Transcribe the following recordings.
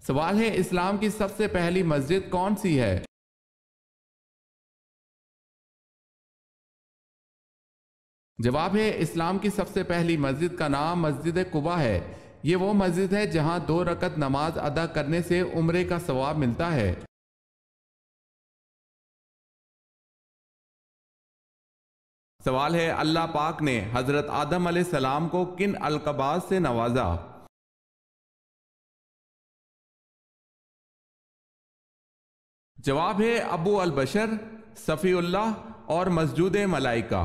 سوال ہے اسلام کی سب سے پہلی مسجد کون سی ہے؟ جواب ہے اسلام کی سب سے پہلی مسجد کا نام مسجد قباء ہے۔ یہ وہ مسجد ہے جہاں 2 رکعت نماز ادا کرنے سے عمرے کا ثواب ملتا ہے۔ سوال ہے اللہ پاک نے حضرت آدم علیہ السلام کو کن القابات سے نوازا؟ جواب ہے ابو البشر، صفی اللہ اور مسجود ملائکہ۔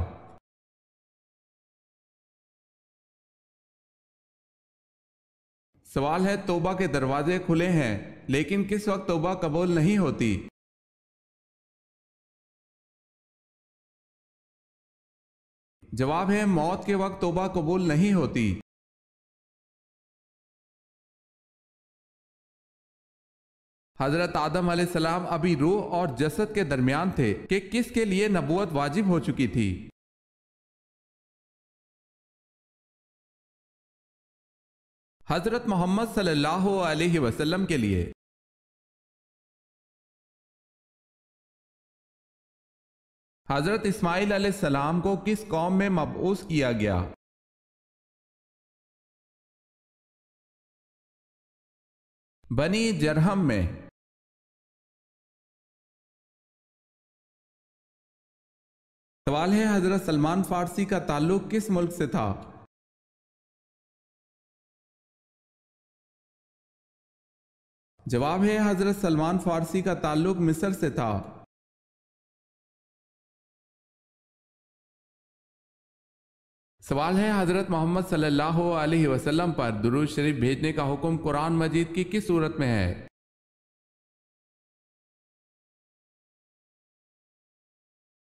سوال ہے توبہ کے دروازے کھلے ہیں لیکن کس وقت توبہ قبول نہیں ہوتی؟ جواب ہے موت کے وقت توبہ قبول نہیں ہوتی۔ حضرت آدم علیہ السلام ابھی روح اور جسد کے درمیان تھے کہ کس کے لیے نبوت واجب ہو چکی تھی؟ حضرت محمد صلی اللہ علیہ وسلم کے لیے۔ حضرت اسماعیل علیہ السلام کو کس قوم میں مبعوث کیا گیا؟ بنی جرہم میں۔ سوال ہے حضرت سلمان فارسی کا تعلق کس ملک سے تھا؟ جواب ہے حضرت سلمان فارسی کا تعلق مصر سے تھا۔ سوال ہے حضرت محمد صلی اللہ علیہ وسلم پر درود شریف بھیجنے کا حکم قرآن مجید کی کس سورت میں ہے؟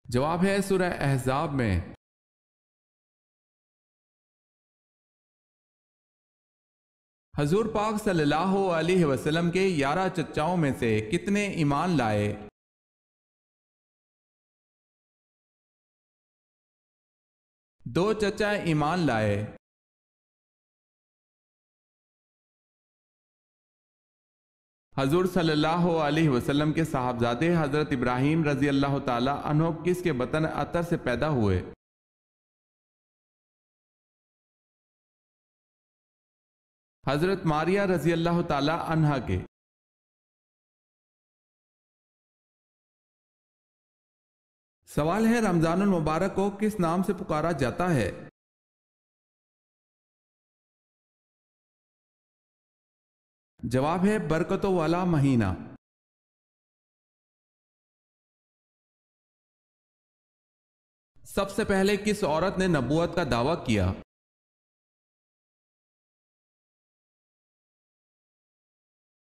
جواب ہے سورہ احزاب میں۔ حضور پاک صلی اللہ علیہ وسلم کے 11 چچاؤں میں سے کتنے ایمان لائے؟ دو چچا ایمان لائے۔ حضور صلی اللہ علیہ وسلم کے صاحبزادے حضرت ابراہیم رضی اللہ تعالی عنہ کس کے بطن عطر سے پیدا ہوئے؟ حضرت ماریہ رضی اللہ تعالی عنہا کے۔ سوال ہے رمضان المبارک کو کس نام سے پکارا جاتا ہے؟ جواب ہے برکتوں والا مہینہ۔ سب سے پہلے کس عورت نے نبوت کا دعویٰ کیا؟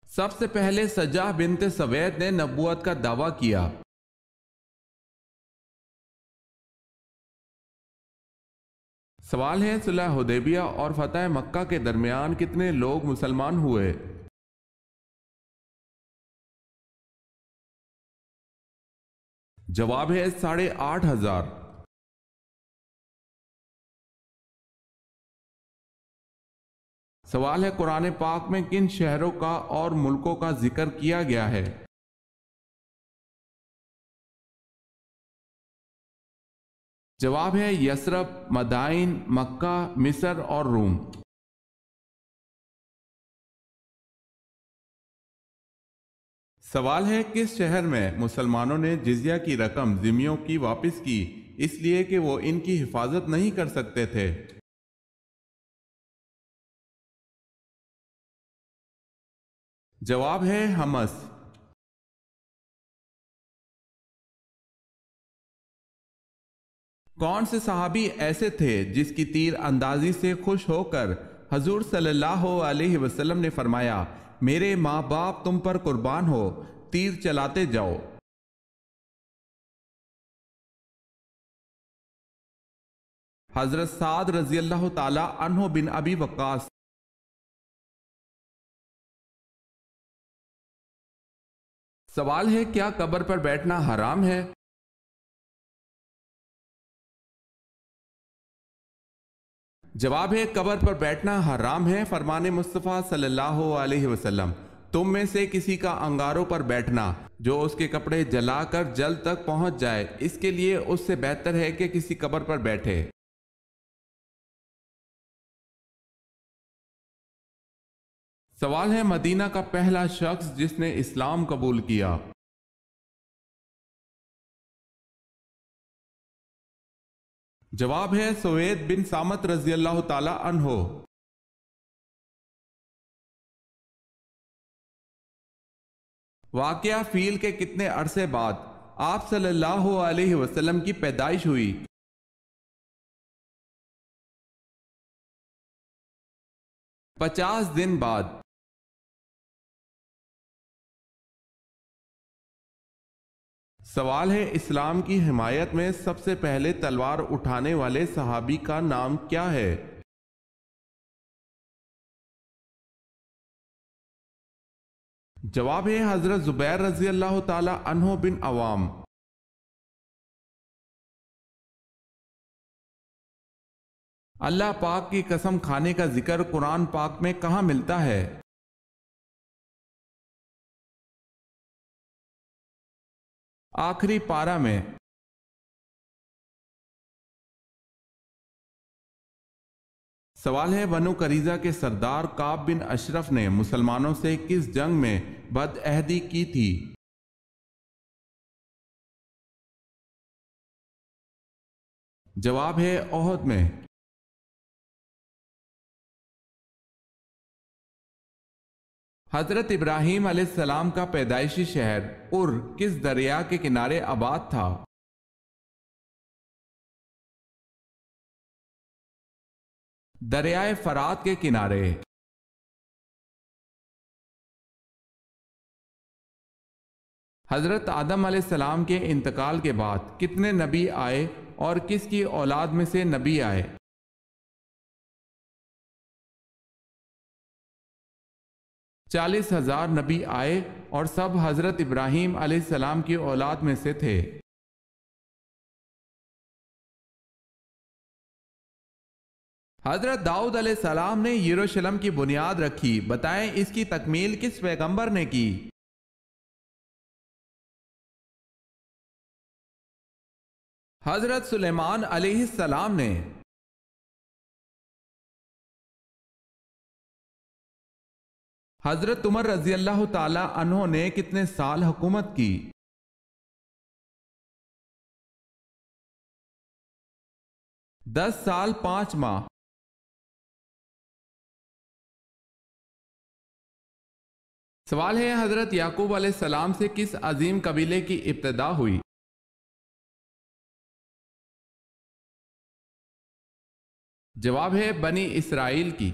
سب سے پہلے سجاہ بنت سوید نے نبوت کا دعویٰ کیا۔ سوال ہے صلح حدیبیہ اور فتح مکہ کے درمیان کتنے لوگ مسلمان ہوئے؟ جواب ہے 8,500۔ سوال ہے قرآن پاک میں کن شہروں کا اور ملکوں کا ذکر کیا گیا ہے؟ جواب ہے یثرب، مدائن، مکہ، مصر اور روم۔ سوال ہے کس شہر میں مسلمانوں نے جزیہ کی رقم ذمیوں کی واپس کی اس لیے کہ وہ ان کی حفاظت نہیں کر سکتے تھے؟ جواب ہے حمص۔ کون سے صحابی ایسے تھے جس کی تیر اندازی سے خوش ہو کر حضور صلی اللہ علیہ وسلم نے فرمایا میرے ماں باپ تم پر قربان ہو، تیر چلاتے جاؤ؟ حضرت سعد رضی اللہ تعالی عنہ بن ابی وقاص۔ سوال ہے کیا قبر پر بیٹھنا حرام ہے؟ جواب ہے قبر پر بیٹھنا حرام ہے فرمان مصطفیٰ صلی اللہ علیہ وسلم۔ تم میں سے کسی کا انگاروں پر بیٹھنا جو اس کے کپڑے جلا کر جل تک پہنچ جائے، اس کے لیے اس سے بہتر ہے کہ کسی قبر پر بیٹھے۔ سوال ہے، مدینہ کا پہلا شخص جس نے اسلام قبول کیا؟ جواب ہے سوید بن سامت رضی اللہ تعالی عنہ۔ واقعہ فیل کے کتنے عرصے بعد آپ صلی اللہ علیہ وسلم کی پیدائش ہوئی؟ 50 دن بعد۔ سوال ہے، اسلام کی حمایت میں سب سے پہلے تلوار اٹھانے والے صحابی کا نام کیا ہے؟ جواب ہے حضرت زبیر رضی اللہ تعالی عنہ بن عوام۔ اللہ پاک کی قسم کھانے کا ذکر قرآن پاک میں کہاں ملتا ہے؟ آخری پارہ میں۔ سوال ہے، بنو قریظہ کے سردار کعب بن اشرف نے مسلمانوں سے کس جنگ میں بد عہدی کی تھی؟ جواب ہے احد میں۔ حضرت ابراہیم علیہ السلام کا پیدائشی شہر ار کس دریا کے کنارے آباد تھا؟ دریائے فرات کے کنارے۔ حضرت آدم علیہ السلام کے انتقال کے بعد کتنے نبی آئے اور کس کی اولاد میں سے نبی آئے؟ 40,000 نبی آئے اور سب حضرت ابراہیم علیہ السلام کی اولاد میں سے تھے۔ حضرت داؤد علیہ السلام نے یروشلم کی بنیاد رکھی، بتائیں اس کی تکمیل کس پیغمبر نے کی؟ حضرت سلیمان علیہ السلام نے۔ حضرت عمر رضی اللہ تعالی عنہ نے کتنے سال حکومت کی؟ 10 سال 5 ماہ۔ سوال ہے، حضرت یعقوب علیہ السلام سے کس عظیم قبیلے کی ابتدا ہوئی؟ جواب ہے بنی اسرائیل کی۔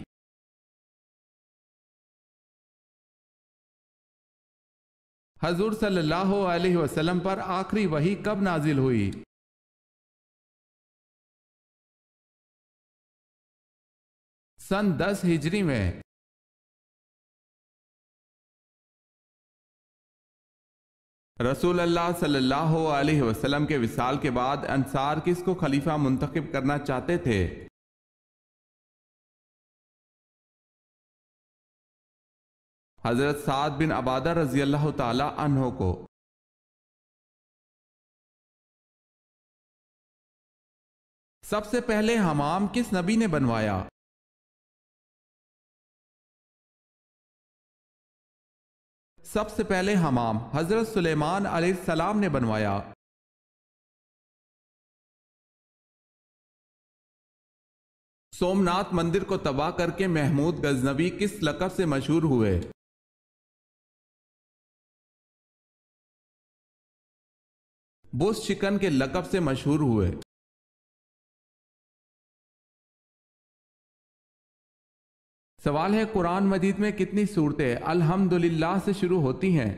حضور صلی اللہ علیہ وسلم پر آخری وحی کب نازل ہوئی؟ سن 10 ہجری میں۔ رسول اللہ صلی اللہ علیہ وسلم کے وصال کے بعد انصار کس کو خلیفہ منتخب کرنا چاہتے تھے؟ حضرت سعد بن عبادہ رضی اللہ تعالی عنہ کو۔ سب سے پہلے حمام کس نبی نے بنوایا؟ سب سے پہلے حمام حضرت سلیمان علیہ السلام نے بنوایا۔ سومناتھ مندر کو تباہ کر کے محمود غزنوی کس لقب سے مشہور ہوئے؟ بوس چکن کے لقب سے مشہور ہوئے۔ سوال ہے، قرآن مجید میں کتنی سورتیں الحمدللہ سے شروع ہوتی ہیں؟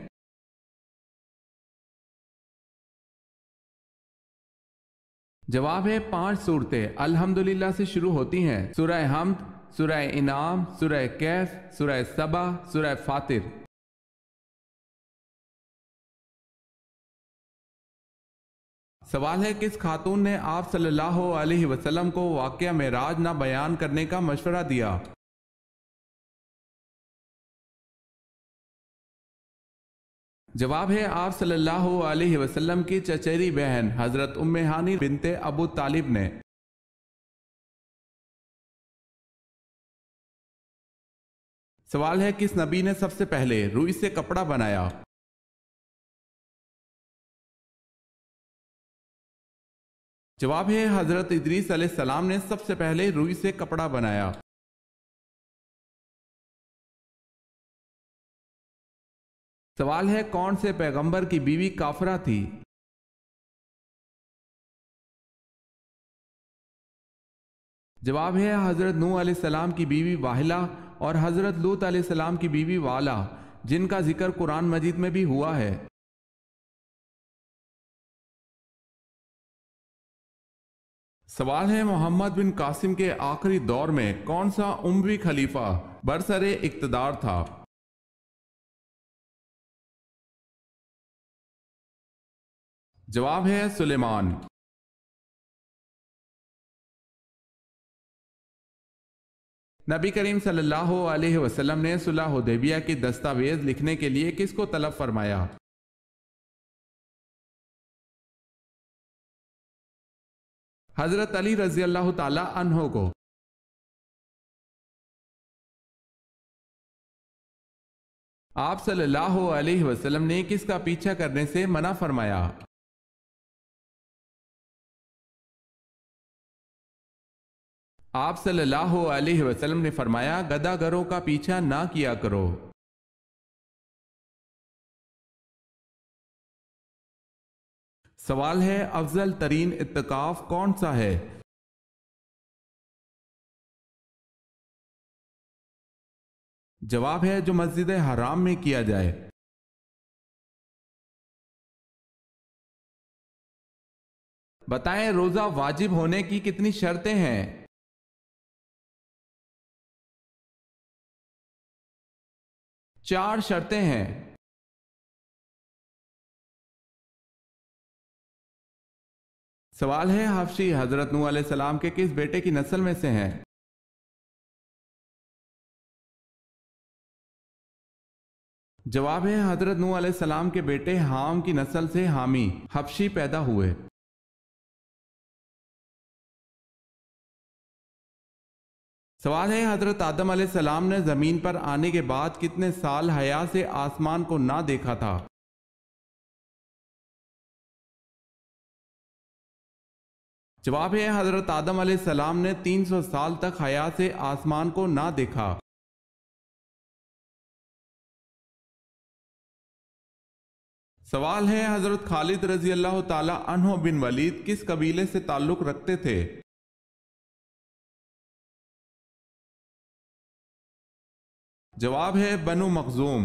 جواب ہے 5 سورتیں الحمدللہ سے شروع ہوتی ہیں، سورہ حمد، سورہ انعام، سورہ کہف، سورہ سبا، سورہ فاطر۔ سوال ہے، کس خاتون نے آپ صلی اللہ علیہ وسلم کو واقعہ معراج نہ بیان کرنے کا مشورہ دیا؟ جواب ہے آپ صلی اللہ علیہ وسلم کی چچیری بہن حضرت ام ہانی بنت ابو طالب نے۔ سوال ہے کس نبی نے سب سے پہلے روئی سے کپڑا بنایا؟ جواب ہے حضرت ادریس علیہ السلام نے سب سے پہلے روئی سے کپڑا بنایا۔ سوال ہے کون سے پیغمبر کی بیوی کافرہ تھی؟ جواب ہے حضرت نوح علیہ السلام کی بیوی واہلہ اور حضرت لوط علیہ السلام کی بیوی والا، جن کا ذکر قرآن مجید میں بھی ہوا ہے۔ سوال ہے محمد بن قاسم کے آخری دور میں کون سا اموی خلیفہ برسر اقتدار تھا؟ جواب ہے سلیمان۔ نبی کریم صلی اللہ علیہ وسلم نے صلح حدیبیہ کی دستاویز لکھنے کے لیے کس کو طلب فرمایا؟ حضرت علی رضی اللہ تعالی عنہ کو۔ آپ صلی اللہ علیہ وسلم نے کس کا پیچھا کرنے سے منع فرمایا؟ آپ صلی اللہ علیہ وسلم نے فرمایا گدھا گروں کا پیچھا نہ کیا کرو۔ سوال ہے افضل ترین اعتکاف کون سا ہے؟ جواب ہے جو مسجد حرام میں کیا جائے۔ بتائیں روزہ واجب ہونے کی کتنی شرطیں ہیں؟ چار شرطیں ہیں۔ سوال ہے حبشی حضرت نوح علیہ السلام کے کس بیٹے کی نسل میں سے ہیں؟ جواب ہے حضرت نوح علیہ السلام کے بیٹے حام کی نسل سے حامی حبشی پیدا ہوئے۔ سوال ہے حضرت آدم علیہ السلام نے زمین پر آنے کے بعد کتنے سال حیا سے آسمان کو نہ دیکھا تھا؟ جواب ہے حضرت آدم علیہ السلام نے 300 سال تک حیا سے آسمان کو نہ دیکھا۔ سوال ہے حضرت خالد رضی اللہ تعالی عنہ بن ولید کس قبیلے سے تعلق رکھتے تھے؟ جواب ہے بنو مخزوم۔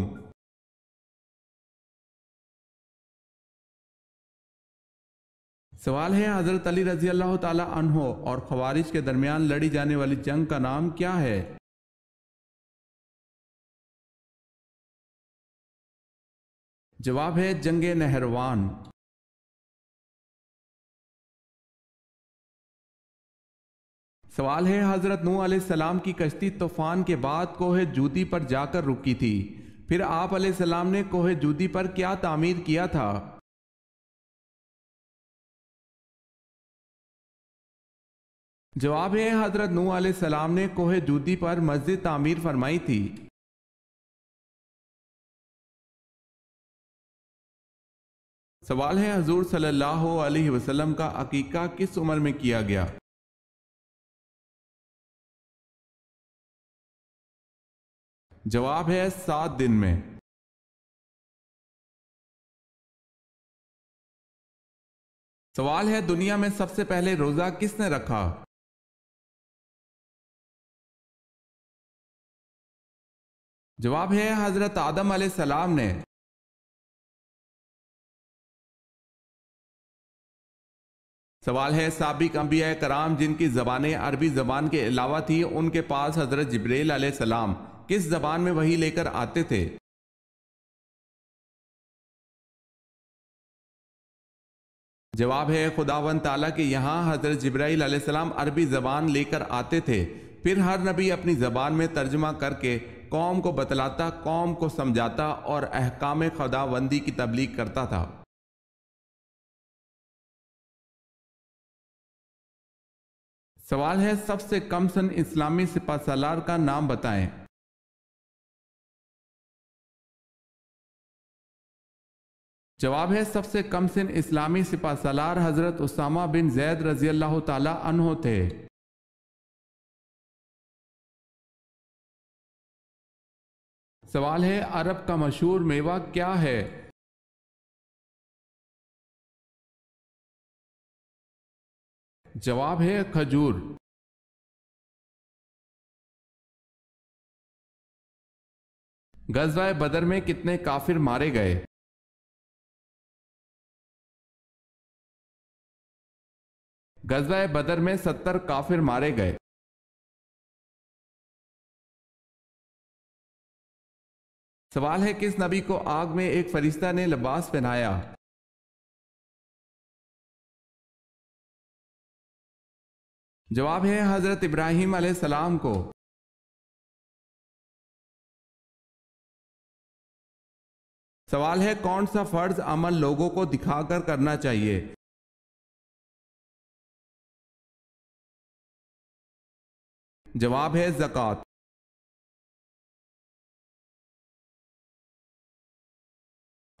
سوال ہے حضرت علی رضی اللہ تعالی عنہ اور خوارج کے درمیان لڑی جانے والی جنگ کا نام کیا ہے؟ جواب ہے جنگ نہروان۔ سوال ہے حضرت نوح علیہ السلام کی کشتی طوفان کے بعد کوہ جودی پر جا کر رکی تھی، پھر آپ علیہ السلام نے کوہ جودی پر کیا تعمیر کیا تھا؟ جواب ہے حضرت نوح علیہ السلام نے کوہ جودی پر مسجد تعمیر فرمائی تھی۔ سوال ہے حضور صلی اللہ علیہ وسلم کا عقیقہ کس عمر میں کیا گیا؟ جواب ہے 7 دن میں۔ سوال ہے دنیا میں سب سے پہلے روزہ کس نے رکھا؟ جواب ہے حضرت آدم علیہ السلام نے۔ سوال ہے سابق انبیاء کرام جن کی زبانیں عربی زبان کے علاوہ تھی، ان کے پاس حضرت جبریل علیہ السلام کس زبان میں وحی لے کر آتے تھے؟ جواب ہے خداوند تعالیٰ کے یہاں حضرت جبرائیل علیہ السلام عربی زبان لے کر آتے تھے، پھر ہر نبی اپنی زبان میں ترجمہ کر کے قوم کو بتلاتا، قوم کو سمجھاتا اور احکام خداوندی کی تبلیغ کرتا تھا۔ سوال ہے سب سے کم سن اسلامی سپہ سالار کا نام بتائیں۔ جواب ہے سب سے کم سن اسلامی سپہ سالار حضرت اسامہ بن زید رضی اللہ تعالی عنہ تھے۔ سوال ہے عرب کا مشہور میوہ کیا ہے؟ جواب ہے کھجور۔ غزوہ بدر میں کتنے کافر مارے گئے؟ غزوہ بدر میں 70 کافر مارے گئے۔ سوال ہے کس نبی کو آگ میں ایک فرشتہ نے لباس پہنایا؟ جواب ہے حضرت ابراہیم علیہ السلام کو۔ سوال ہے کون سا فرض عمل لوگوں کو دکھا کر کرنا چاہیے؟ جواب ہے زکوٰۃ۔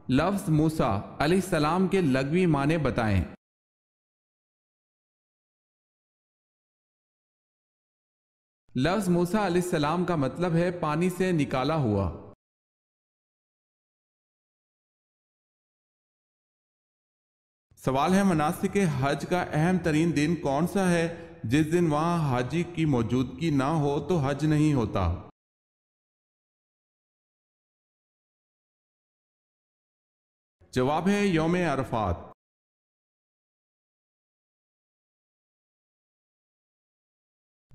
لفظ موسیٰ علیہ السلام کے لغوی معنی بتائیں۔ لفظ موسیٰ علیہ السلام کا مطلب ہے پانی سے نکالا ہوا۔ سوال ہے مناسک حج کا اہم ترین دن کون سا ہے جس دن وہاں حاجی کی موجودگی نہ ہو تو حج نہیں ہوتا؟ جواب ہے یوم عرفات۔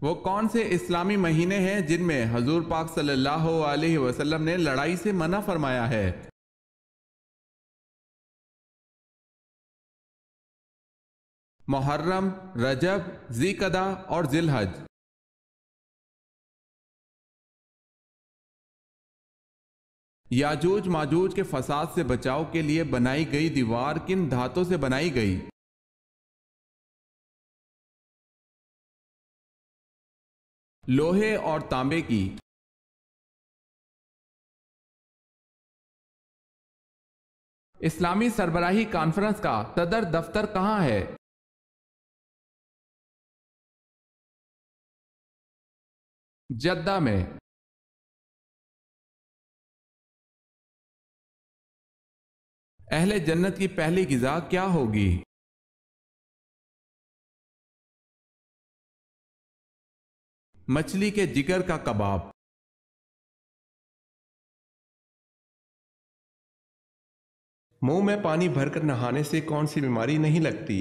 وہ کون سے اسلامی مہینے ہیں جن میں حضور پاک صلی اللہ علیہ وسلم نے لڑائی سے منع فرمایا ہے؟ محرم، رجب، ذی القعدہ اور ذی الحج۔ یاجوج ماجوج کے فساد سے بچاؤ کے لیے بنائی گئی دیوار کن دھاتوں سے بنائی گئی؟ لوہے اور تانبے کی۔ اسلامی سربراہی کانفرنس کا صدر دفتر کہاں ہے؟ جدہ میں۔ اہل جنت کی پہلی غذا کیا ہوگی؟ مچھلی کے جگر کا کباب۔ منہ میں پانی بھر کر نہانے سے کون سی بیماری نہیں لگتی؟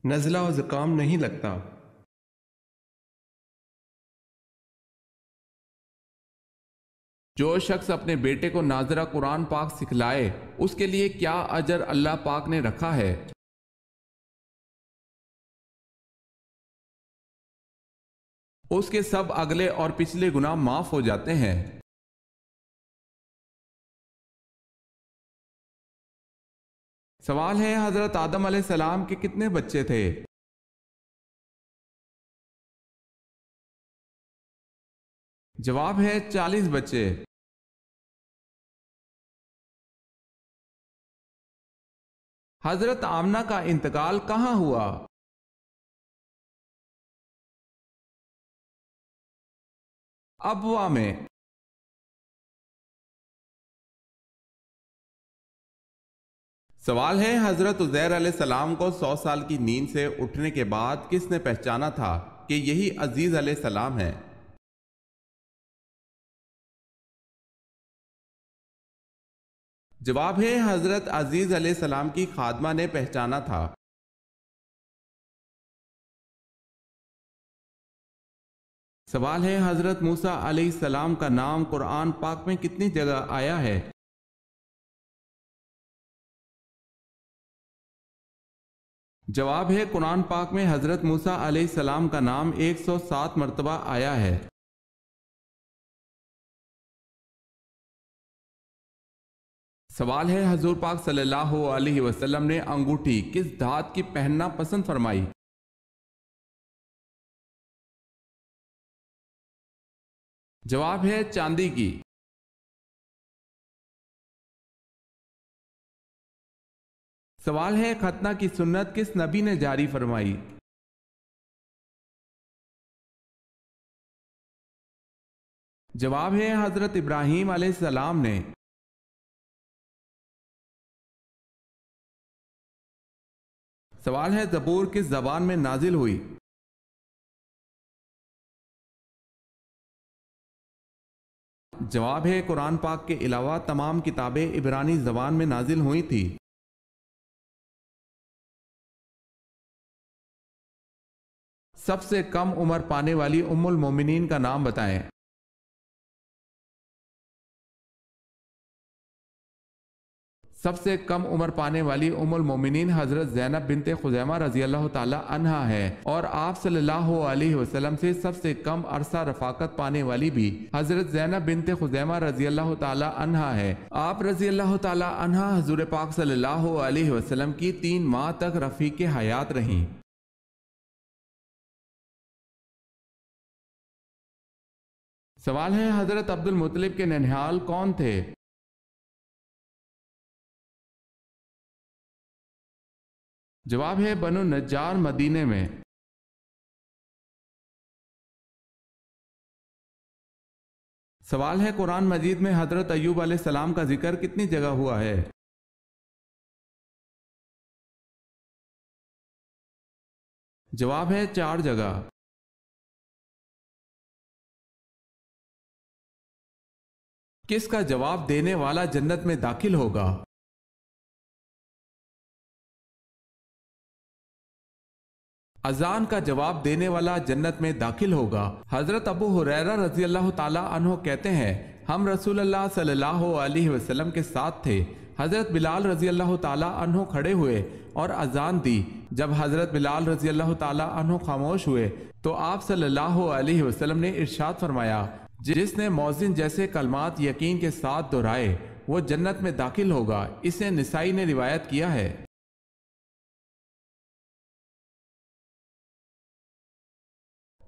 نزلہ و زکام نہیں لگتا۔ جو شخص اپنے بیٹے کو ناظرہ قرآن پاک سکھلائے اس کے لیے کیا اجر اللہ پاک نے رکھا ہے؟ اس کے سب اگلے اور پچھلے گناہ معاف ہو جاتے ہیں۔ سوال ہے حضرت آدم علیہ السلام کے کتنے بچے تھے؟ جواب ہے 40 بچے۔ حضرت آمنہ کا انتقال کہاں ہوا؟ ابوا میں۔ سوال ہے حضرت عزیر علیہ السلام کو 100 سال کی نیند سے اٹھنے کے بعد کس نے پہچانا تھا کہ یہی عزیز علیہ السلام ہے؟ جواب ہے حضرت عزیز علیہ السلام کی خادمہ نے پہچانا تھا۔ سوال ہے حضرت موسیٰ علیہ السلام کا نام قرآن پاک میں کتنی جگہ آیا ہے؟ جواب ہے قرآن پاک میں حضرت موسیٰ علیہ السلام کا نام 107 مرتبہ آیا ہے۔ سوال ہے حضور پاک صلی اللہ علیہ وسلم نے انگوٹھی کس دھات کی پہننا پسند فرمائی؟ جواب ہے چاندی کی۔ سوال ہے ختنہ کی سنت کس نبی نے جاری فرمائی؟ جواب ہے حضرت ابراہیم علیہ السلام نے۔ سوال ہے زبور کس زبان میں نازل ہوئی؟ جواب ہے قرآن پاک کے علاوہ تمام کتابیں عبرانی زبان میں نازل ہوئی تھی۔ سب سے کم عمر پانے والی ام المومنین کا نام بتائیں۔ سب سے کم عمر پانے والی ام المومنین حضرت زینب بنت خزیمہ رضی اللہ تعالی عنہا ہے، اور آپ صلی اللہ علیہ وسلم سے سب سے کم عرصہ رفاقت پانے والی بھی حضرت زینب بنت خزیمہ رضی اللہ تعالی عنہا ہے۔ آپ رضی اللہ تعالی عنہا حضور پاک صلی اللہ علیہ وسلم کی 3 ماہ تک رفیق حیات رہیں۔ سوال ہے حضرت عبد المطلب کے ننہال کون تھے؟ جواب ہے بنو نجار مدینے میں۔ سوال ہے قرآن مجید میں حضرت ایوب علیہ السلام کا ذکر کتنی جگہ ہوا ہے؟ جواب ہے 4 جگہ۔ کس کا جواب دینے والا جنت میں داخل ہوگا؟ اذان کا جواب دینے والا جنت میں داخل ہوگا۔ حضرت ابو ہریرہ رضی اللہ تعالی عنہ کہتے ہیں ہم رسول اللہ صلی اللہ علیہ وسلم کے ساتھ تھے۔ حضرت بلال رضی اللہ تعالی عنہ کھڑے ہوئے اور اذان دی۔ جب حضرت بلال رضی اللہ تعالی عنہ خاموش ہوئے تو آپ صلی اللہ علیہ وسلم نے ارشاد فرمایا جس نے مؤذن جیسے کلمات یقین کے ساتھ دہرائے وہ جنت میں داخل ہوگا۔ اسے نسائی نے روایت کیا ہے۔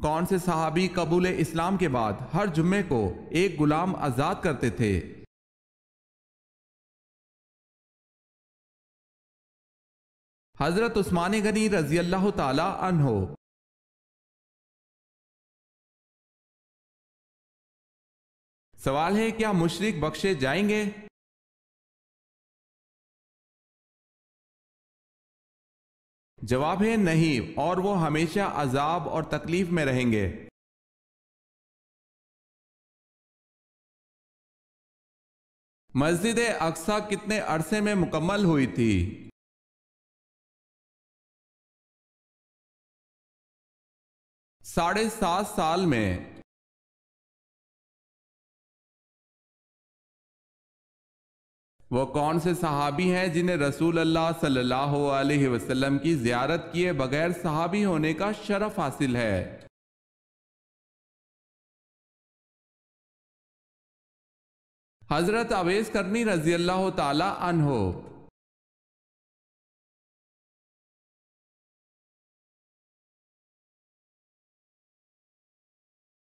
کون سے صحابی قبول اسلام کے بعد ہر جمعے کو ایک غلام آزاد کرتے تھے؟ حضرت عثمان غنی رضی اللہ تعالی عنہ۔ سوال ہے کیا مشرک بخشے جائیں گے؟ جواب ہے نہیں، اور وہ ہمیشہ عذاب اور تکلیف میں رہیں گے۔ مسجد اقصی کتنے عرصے میں مکمل ہوئی تھی؟ 7.5 سال میں۔ وہ کون سے صحابی ہیں جنہیں رسول اللہ صلی اللہ علیہ وسلم کی زیارت کیے بغیر صحابی ہونے کا شرف حاصل ہے؟ حضرت اویس کرنی رضی اللہ تعالی عنہ۔